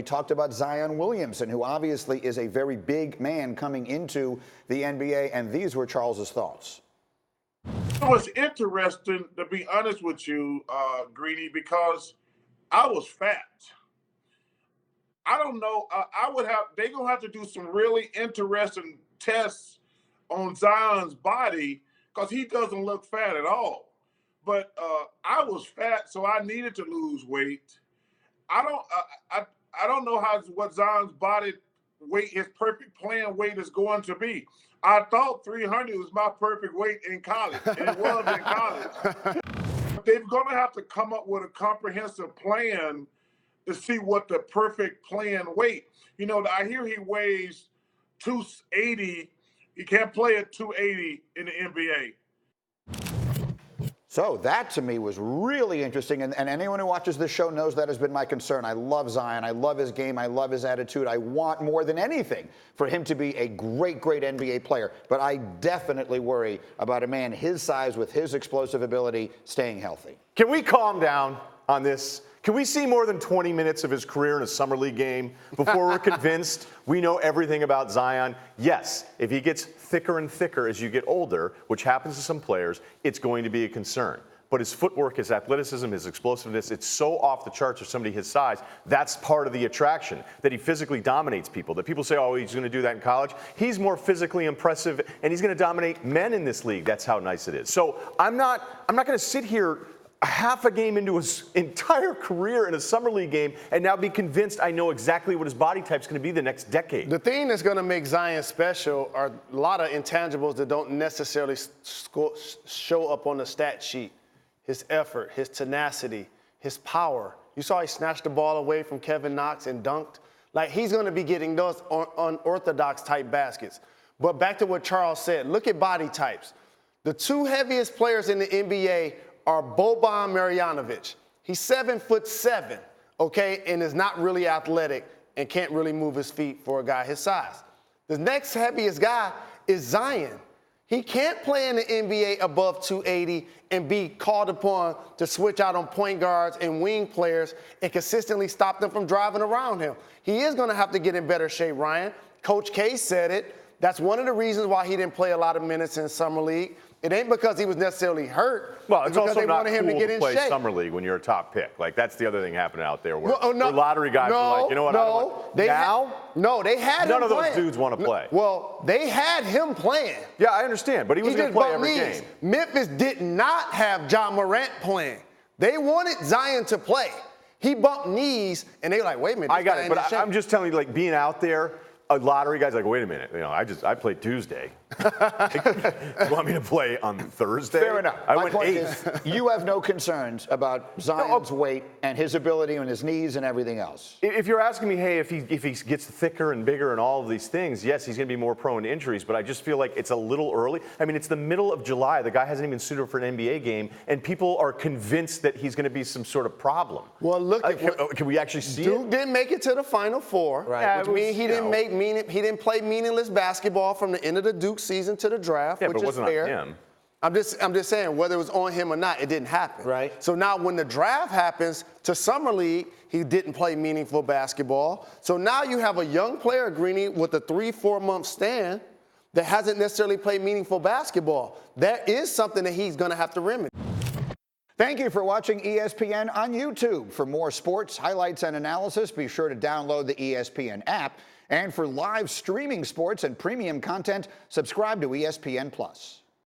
We talked about Zion Williamson, who obviously is a very big man coming into the NBA, and these were Charles's thoughts. It was interesting, to be honest with you, Greeny, because I was fat. I don't know. They're going to have to do some really interesting tests on Zion's body because he doesn't look fat at all. But I was fat, so I needed to lose weight. I don't know what Zion's body weight, his perfect playing weight is going to be. I thought 300 was my perfect weight in college, and it was in college. They're going to have to come up with a comprehensive plan to see what the perfect playing weight. You know, I hear he weighs 280. He can't play at 280 in the NBA. So that, to me, was really interesting, and anyone who watches this show knows that has been my concern. I love Zion. I love his game. I love his attitude. I want more than anything for him to be a great, great NBA player. But I definitely worry about a man his size with his explosive ability staying healthy. Can we calm down on this? Can we see more than 20 minutes of his career in a summer league game before we're convinced we know everything about Zion? Yes, if he gets thicker and thicker as you get older, which happens to some players, it's going to be a concern. But his footwork, his athleticism, his explosiveness, it's so off the charts for somebody his size. That's part of the attraction, that he physically dominates people. That people say, oh, he's going to do that in college. He's more physically impressive, and he's going to dominate men in this league. That's how nice it is. So I'm not going to sit here half a game into his entire career in a summer league game and now be convinced I know exactly what his body type's going to be the next decade. The thing that's going to make Zion special are a lot of intangibles that don't necessarily show up on the stat sheet. His effort, his tenacity, his power. You saw he snatched the ball away from Kevin Knox and dunked. Like, he's going to be getting those unorthodox type baskets. But back to what Charles said, look at body types. The two heaviest players in the NBA are Boban Marjanovic. He's 7'7", okay, and is not really athletic and can't really move his feet for a guy his size. The next heaviest guy is Zion. He can't play in the NBA above 280 and be called upon to switch out on point guards and wing players and consistently stop them from driving around him. He is going to have to get in better shape, Ryan. Coach K said it. That's one of the reasons why he didn't play a lot of minutes in Summer League. It ain't because he was necessarily hurt. Well, it's because also they not wanted him cool to get to in play shape. summer league when you're a top pick. Like, that's the other thing happening out there where, Well, no, where lottery guys are like, you know what, I don't want. They now? They had None him of those playing. dudes want to play. Well, they had him playing. Yeah, I understand, but he was going to play every game. Memphis did not have Ja Morant playing. They wanted Zion to play. He bumped knees, and they were like, wait a minute. I got it, but I'm just telling you, like, being out there, a lottery guy's like, wait a minute, you know, I played Tuesday. You want me to play on Thursday? Fair enough. I My went point 8. is, you have no concerns about Zion's weight and his ability and his knees and everything else. If you're asking me, hey, if he gets thicker and bigger and all of these things, yes, he's going to be more prone to injuries, but I just feel like it's a little early. I mean, it's the middle of July. The guy hasn't even suited up for an NBA game, and people are convinced that he's going to be some sort of problem. Well, look, can we actually see Duke it? didn't make it to the Final Four, right? Which means he didn't play meaningless basketball from the end of the Duke season to the draft, Yeah, which but it is wasn't fair. on him. I'm just saying, whether it was on him or not, it didn't happen. Right. So now when the draft happens to Summer League, he didn't play meaningful basketball. So now you have a young player, Greeny, with a 3-4 month stand that hasn't necessarily played meaningful basketball. That is something that he's going to have to remedy. Thank you for watching ESPN on YouTube. For more sports, highlights, and analysis, be sure to download the ESPN app. And for live streaming sports and premium content, subscribe to ESPN+.